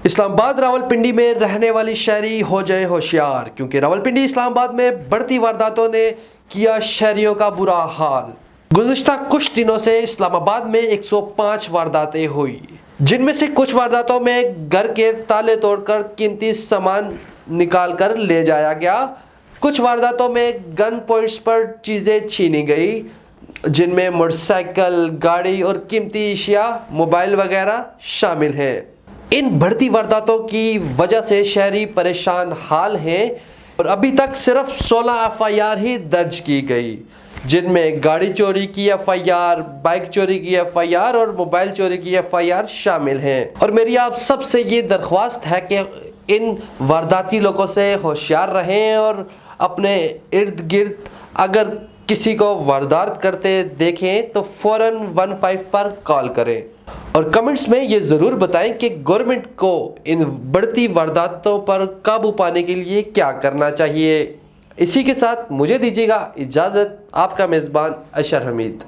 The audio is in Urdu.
اسلام آباد راولپنڈی میں رہنے والی شہری ہو جائے ہوشیار، کیونکہ راولپنڈی اسلام آباد میں بڑھتی وارداتوں نے کیا شہریوں کا برا حال۔ گزشتہ کچھ دنوں سے اسلام آباد میں 105 وارداتیں ہوئی، جن میں سے کچھ وارداتوں میں گھر کے تالے توڑ کر قیمتی سامان نکال کر لے جایا گیا۔ کچھ وارداتوں میں گن پوائنٹس پر چیزیں چھینی گئی، جن میں موٹر سائیکل، گاڑی اور قیمتی اشیاء، موبائل وغیرہ شامل ہیں۔ ان بڑھتی وارداتوں کی وجہ سے شہری پریشان حال ہیں اور ابھی تک صرف 16 FIR ہی درج کی گئی، جن میں گاڑی چوری کی FIR، بائک چوری کی FIR اور موبائل چوری کی FIR شامل ہیں۔ اور میری آپ سب سے یہ درخواست ہے کہ ان وارداتی لوگوں سے ہوشیار رہیں اور اپنے ارد گرد اگر کسی کو واردات کرتے دیکھیں تو فوراً 15 پر کال کریں، اور کمنٹس میں یہ ضرور بتائیں کہ گورنمنٹ کو ان بڑھتی وارداتوں پر قابو پانے کے لیے کیا کرنا چاہیے۔ اسی کے ساتھ مجھے دیجیے گا اجازت، آپ کا میزبان اشر حمید۔